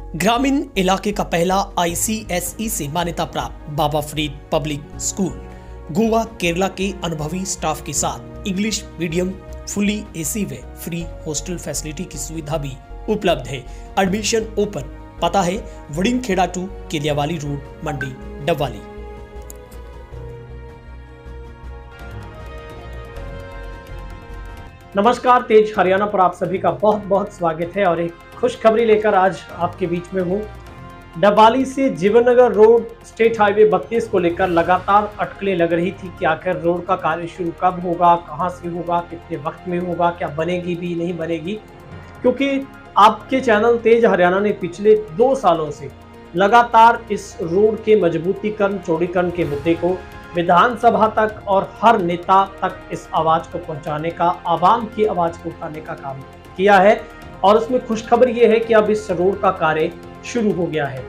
ग्रामीण इलाके का पहला ICSE से मान्यता प्राप्त बाबा फरीद पब्लिक स्कूल गोवा केरला के अनुभवी स्टाफ के साथ इंग्लिश मीडियम फुली AC व फ्री हॉस्टल फैसिलिटी की सुविधा भी उपलब्ध है। Admission open. पता है वड़िंगखेड़ा 2 केलियावाली रोड, मंडी, डबवाली। नमस्कार, तेज हरियाणा पर आप सभी का बहुत बहुत स्वागत है और एक खुशखबरी लेकर आज आपके बीच में हूँ। डबवाली से जीवननगर रोड स्टेट हाईवे 32 को लेकर लगातार अटकलें लग रही थी कि आखिर रोड का कार्य शुरू कब होगा, कहां से होगा, कितने वक्त में होगा, क्या बनेगी भी नहीं बनेगी। क्योंकि आपके चैनल तेज हरियाणा ने पिछले 2 सालों से लगातार इस रोड के मजबूतीकरण, चौड़ीकरण के मुद्दे को विधानसभा तक और हर नेता तक इस आवाज को पहुंचाने का, आवाम की आवाज को उठाने का काम किया है। और उसमें खुशखबरी ये है कि अब इस रोड का कार्य शुरू हो गया है।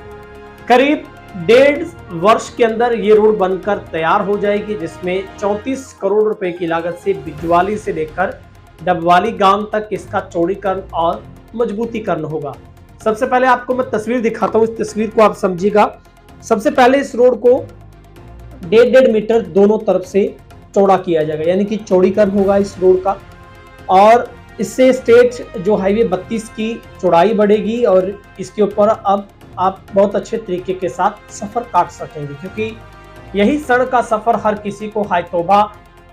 करीब 1.5 वर्ष के अंदर ये रोड बनकर तैयार हो जाएगी, जिसमें 34 करोड़ रुपए की लागत से बिजवाली से लेकर डबवाली गांव तक इसका चौड़ीकरण और मजबूतीकरण होगा। सबसे पहले आपको मैं तस्वीर दिखाता हूं, इस तस्वीर को आप समझिएगा। सबसे पहले इस रोड को 1.5 मीटर दोनों तरफ से चौड़ा किया जाएगा, यानी कि चौड़ीकरण होगा इस रोड का। और इससे स्टेट जो हाईवे 32 की चौड़ाई बढ़ेगी और इसके ऊपर अब आप बहुत अच्छे तरीके के साथ सफर काट सकेंगे, क्योंकि यही सड़क का सफर हर किसी को हाय तौबा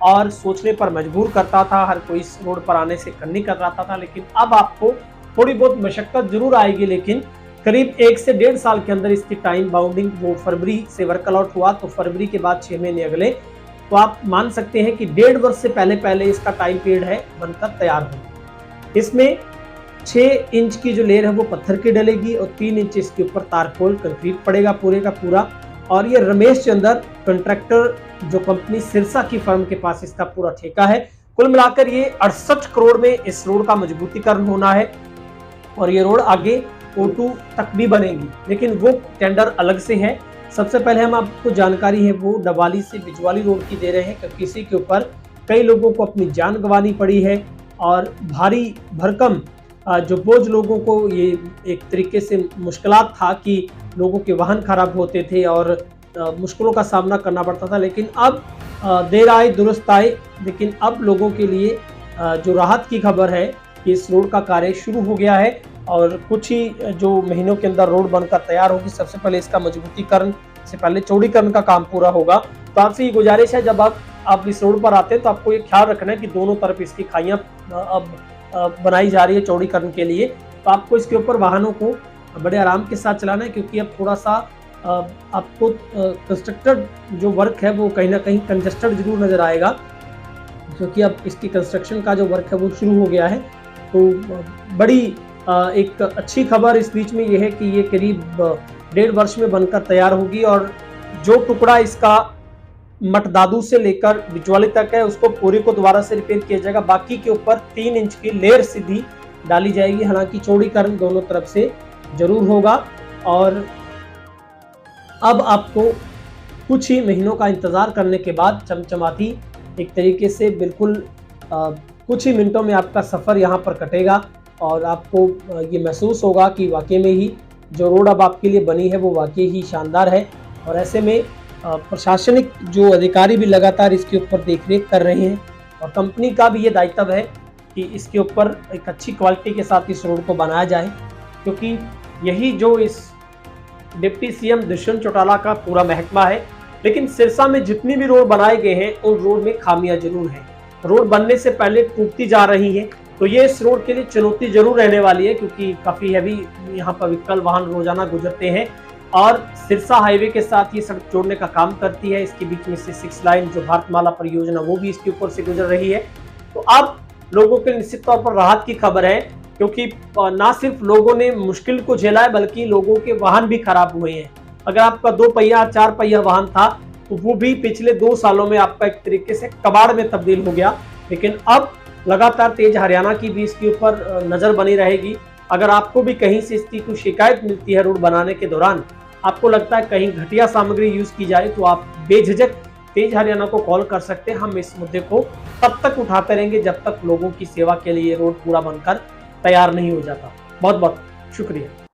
और सोचने पर मजबूर करता था। हर कोई इस रोड पर आने से कन्नी कतराता था, लेकिन अब आपको थोड़ी बहुत मशक्कत जरूर आएगी, लेकिन करीब 1 से 1.5 साल के अंदर इसकी टाइम बाउंडिंग वो फरवरी से वर्क आउट हुआ, तो फरवरी के बाद 6 महीने अगले, तो आप मान सकते हैं कि 1.5 वर्ष से पहले इसका टाइम पीरियड है बनकर तैयार हो। इसमें 6 इंच की जो लेयर है वो पत्थर की डलेगी और 3 इंच इसके ऊपर तारकोल कंक्रीट पड़ेगा पूरे का पूरा। और ये रमेश चंद्र कंट्रैक्टर जो कंपनी सिरसा की फर्म के पास इसका पूरा ठेका है। कुल मिलाकर ये 68 करोड़ में इस रोड का मजबूतीकरण होना है और ये रोड आगे O2 तक भी बनेगी, लेकिन वो टेंडर अलग से है। सबसे पहले हम आपको जानकारी है वो डबवाली से बिजवाली रोड की दे रहे हैं, क्योंकि इसी के ऊपर कई लोगों को अपनी जान गंवानी पड़ी है और भारी भरकम जो बोझ लोगों को ये एक तरीके से मुश्किलात था कि लोगों के वाहन खराब होते थे और मुश्किलों का सामना करना पड़ता था। लेकिन अब देर आए दुरुस्त आए, लेकिन अब लोगों के लिए जो राहत की खबर है कि इस रोड का कार्य शुरू हो गया है और कुछ ही जो महीनों के अंदर रोड बनकर तैयार होगी। सबसे पहले इसका मजबूतीकरण से पहले चौड़ीकरण का काम पूरा होगा। तो आपसे ये गुजारिश है, जब आप इस रोड पर आते हैं तो आपको ये ख्याल रखना है कि दोनों तरफ इसकी खाइयां अब बनाई जा रही है चौड़ीकरण के लिए, तो आपको इसके ऊपर वाहनों को बड़े आराम के साथ चलाना है, क्योंकि अब थोड़ा सा आपको कंस्ट्रक्टेड जो वर्क है वो कहीं ना कहीं कंजस्टेड जरूर नजर आएगा, क्योंकि अब इसकी कंस्ट्रक्शन का जो वर्क है वो शुरू हो गया है। तो बड़ी एक अच्छी खबर इस बीच में यह है कि ये करीब 1.5 वर्ष में बनकर तैयार होगी और जो टुकड़ा इसका मटदादू से लेकर बिजवाली तक है उसको पूरे को दोबारा से रिपेयर किया जाएगा। बाकी के ऊपर 3 इंच की लेयर सीधी डाली जाएगी। हालांकि चौड़ीकरण दोनों तरफ से जरूर होगा और अब आपको कुछ ही महीनों का इंतजार करने के बाद चमचमाती एक तरीके से बिल्कुल कुछ ही मिनटों में आपका सफर यहाँ पर कटेगा और आपको ये महसूस होगा कि वाकई में ही जो रोड अब आपके लिए बनी है वो वाकई ही शानदार है। और ऐसे में प्रशासनिक जो अधिकारी भी लगातार इसके ऊपर देखरेख कर रहे हैं और कंपनी का भी ये दायित्व है कि इसके ऊपर एक अच्छी क्वालिटी के साथ इस रोड को बनाया जाए, क्योंकि यही जो इस डिप्टी CM दुष्यंत चौटाला का पूरा महकमा है। लेकिन सिरसा में जितनी भी रोड बनाए गए हैं उन रोड में खामियां जरूर हैं। रोड बनने से पहले टूटती जा रही है, तो ये इस रोड के लिए चुनौती जरूर रहने वाली है, क्योंकि काफ़ी हैवी यहाँ पर व्हीकल वाहन रोजाना गुजरते हैं और सिरसा हाईवे के साथ ये सड़क जोड़ने का काम करती है। इसके बीच में से 6 लाइन जो भारतमाला परियोजना वो भी इसके ऊपर से गुजर रही है। तो अब लोगों के निश्चित तौर पर राहत की खबर है, क्योंकि ना सिर्फ लोगों ने मुश्किल को झेला है बल्कि लोगों के वाहन भी खराब हुए हैं। अगर आपका 2 पहिया 4 पहिया वाहन था तो वो भी पिछले 2 सालों में आपका एक तरीके से कबाड़ में तब्दील हो गया। लेकिन अब लगातार तेज हरियाणा की भी इसके ऊपर नजर बनी रहेगी। अगर आपको भी कहीं से इसकी कोई शिकायत मिलती है रोड बनाने के दौरान, आपको लगता है कहीं घटिया सामग्री यूज की जाए, तो आप बेझिझक तेज हरियाणा को कॉल कर सकते हैं। हम इस मुद्दे को तब तक उठाते रहेंगे जब तक लोगों की सेवा के लिए रोड पूरा बनकर तैयार नहीं हो जाता। बहुत बहुत शुक्रिया।